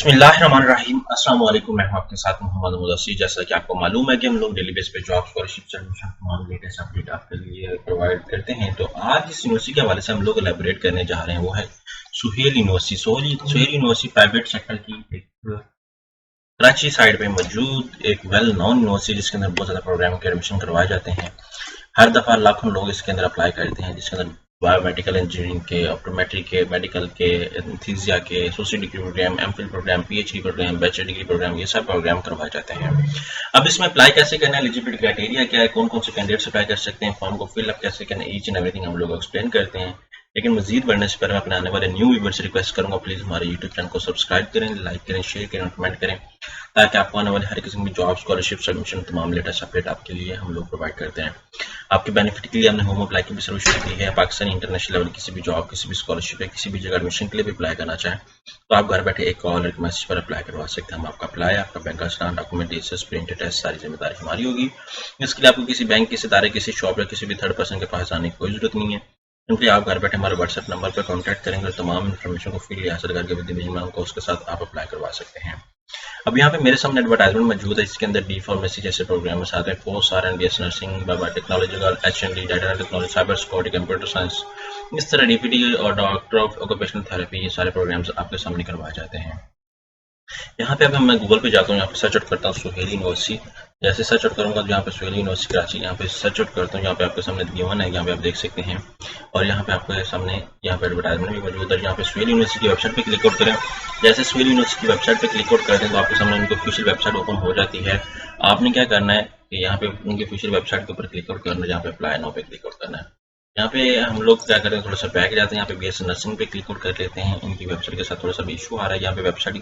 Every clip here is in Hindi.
बिस्मिल्लाहिर्रहमानिर्रहीम। अस्सलाम वालेकुम। मैं हूं आपके साथ मोहम्मद मुदस्सिर। जैसा कि आपको मालूम है कि हम लोग डेली बेस पे जॉब स्कॉलरशिप एडमिशन तमाम लेटेस्ट अपडेट आपके लिए प्रोवाइड करते हैं। तो आज इस यूनिवर्सिटी के हवाले से हम लोग एलेबोरेट करने जा रहे हैं, वो है Sohail university. Sohail university private sector की एक कराची साइड पे मौजूद एक वेल नोन यूनिवर्सिटी, जिसके अंदर बहुत ज़्यादा प्रोग्राम के एडमिशन करवाए जाते हैं। हर दफ़ा लाखों लोग इसके अंदर अप्लाई करते हैं, जिसके अंदर बायोमेडिकल इंजीनियरिंग के, ऑप्टोमेट्रिक के, मेडिकल के, एनेस्थीसिया के, associate degree programme, MPhil programme, PhD programme, bachelor degree programme, ये सब प्रोग्राम करवाए जाते हैं। अब इसमें अप्लाई कैसे करना है, एलिजिबिलिटी क्राइटेरिया क्या है, कौन कौन से कैंडिडेट्स अप्लाई कर सकते हैं, फॉर्म को फिलअप कैसे करना है, ईच एंड एवरीथिंग हम लोग एक्सप्लेन करते हैं। लेकिन मजीद बढ़ने से पहले मैं अपने आने वाले न्यू व्यूअर्स से रिक्वेस्ट करूंगा, प्लीज़ हमारे यूट्यूब चैनल को सब्सक्राइब करें, लाइक करें, शेयर करें और कमेंट करें, ताकि आपको आने वाले हर किस्म की जॉब, स्कॉलरशिप, सबमिशन, तमाम लेटेस्ट अपडेट आपके लिए हम लोग प्रोवाइड करते हैं। आपके बेनिफिट के लिए हमने होम अप्लाई की भी सर्विस शुरू की है। पाकिस्तानी इंटरनेशनल लेवल किसी भी जॉब, किसी भी स्कॉलरशिप या किसी भी जगह एडमिशन के लिए भी अप्लाई करना चाहें तो आप घर बैठे एक कॉल, एक मैसेज पर अप्लाई करवा सकते हैं। हम आपका अप्लाई, आपका बैंक का स्टान, डॉक्यूमेंट, प्रिंट, टेस्ट, सारी जिम्मेदारी हमारी होगी। इसके लिए आपको किसी बैंक, किसी इदारे, किसी शॉप या किसी भी थर्ड पर्सन के पास आने की कोई जरूरत नहीं है। सिंपली आप घर बैठे हमारे व्हाट्सएप नंबर पर कॉन्टैक्ट करेंगे और तमाम इन्फॉर्मेशन को फ्री हासिल करके विद मिनिमम को उसके साथ आप अप्लाई करवा सकते हैं। अब यहाँ पे मेरे सामने एडवर्टाइजमेंट मौजूद है, इसके अंदर डी फार्मेसी जैसे प्रोग्राम साथ में post RN BS nursing, biotechnological, HND, data technology, cyber security, computer science, इस तरह DPT और डॉक्टर ऑफ ऑक्यूपेशनल थेरेपी, ये सारे प्रोग्राम्स आपके सामने करवाए जाते हैं। यहाँ पे अगर मैं गूगल पे जाता हूँ, यहाँ पे सर्च आउट करता हूँ सुहेल यूनिवर्सिटी। जैसे सर्च आउट करूँगा तो यहाँ पे सुहेल यूनिवर्सिटी कराची, यहाँ पे सर्च आउट करता हूँ, यहाँ पे आपके सामने गिवन है, यहाँ पे आप देख सकते हैं। और यहाँ पे आपके सामने यहाँ पे एडवर्टाइजमेंट भी मौजूद है। यहाँ पे सुहेल यूनिवर्सिटी की वेबसाइट पे क्लिक आउट करें। जैसे सुहेल यूनिवर्सिटी की वेबसाइट पे क्लिक आउट करते हैं तो आपके सामने उनकी ऑफिशियल वेबसाइट ओपन हो जाती है। आपने क्या करना है कि यहाँ पे उनकी ऑफिशियल वेबसाइट के ऊपर क्लिक आउट करना है, जहाँ पे अप्लाई नाउ पे क्लिक आउट करना है। यहाँ पे हम लोग क्या करते हैं, थोड़ा सा बैक जाते हैं, यहाँ पे BSc नर्सिंग पे क्लिक आउट कर लेते हैं। इनकी वेबसाइट के साथ थोड़ा सा भी इशू आ रहा है। यहाँ पे वेबसाइट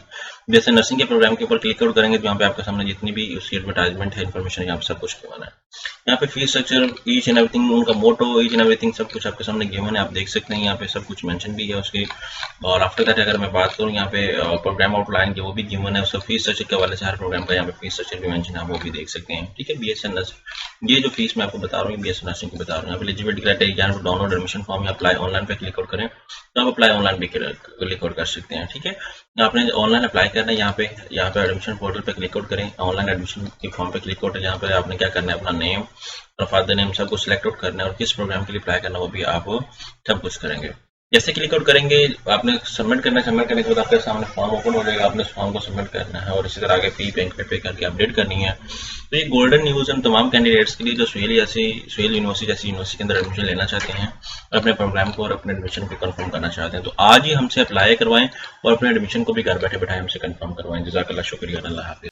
BSc नर्सिंग के प्रोग्राम के ऊपर क्लिक आउट करेंगे तो यहाँ पे आपके सामने जितनी भी उसकी एडवर्टाइजमेंट है, इन्फॉर्मेशन, यहाँ पे सब कुछ गिवन है। यहाँ पे fees structure, each and everything, उनका मोटो, ईच एंड एवरीथिंग सब कुछ आपके सामने गिवन है, आप देख सकते हैं। यहाँ पे सब कुछ मेंशन भी है उसकी। और आफ्टर दैट अगर मैं बात करूँ, यहाँ पे प्रोग्राम आउटलाइन की वो भी गिवन है, उसका फीस स्ट्रक्चर के हवाले से हर प्रोग्राम का यहाँ पे फीस स्ट्रक्चर भी मेंशन है, आप वो भी देख सकते हैं। ठीक है, BSc नर्सिंग, ये जो फीस मैं आपको बता रहा हूँ BSc नर्सिंग की बता रहा हूँ। यहाँ पे eligibility criteria, download admission form या अप्लाई ऑनलाइन पे क्लिक आउट करें तो आप अप्लाई ऑनलाइन भी क्लिक आउट कर सकते हैं। ठीक है, आपने ऑनलाइन अप्लाई करना है, यहाँ पे एडमिशन पोर्टल पे क्लिक आउट करें, ऑनलाइन एडमिशन के फॉर्म पे क्लिक आउट है। यहाँ पे आपने क्या करना है, अपना नेम और फादर नेम सब कुछ सिलेक्ट आउट करना है और किस प्रोग्राम के लिए अप्लाई करना है वो भी आप सब कुछ करेंगे। जैसे क्लिक आउट करेंगे, आपने सबमिट करना है, सबमिट करने के बाद आपके सामने फॉर्म ओपन हो जाएगा, आपने उस फॉर्म को सबमिट करना है और इसी तरह आगे फी बैंक पे करके अपडेट करनी है। तो ये गोल्डन न्यूज़ है तमाम कैंडिडेट्स के लिए जो सुहेल यूनिवर्सिटी जैसी यूनिवर्सिटी के अंदर एडमिशन लेना चाहते हैं और अपने प्रोग्राम को और अपने एडमिशन को कंफर्म करना चाहते हैं। तो आज ही हमसे अप्लाई करवाएं और अपने एडमिशन को भी घर बैठे बैठाए हमसे कंफर्म करवाएं। जज़ाकल्लाह, शुक्रिया, अल्लाह हाफिज़।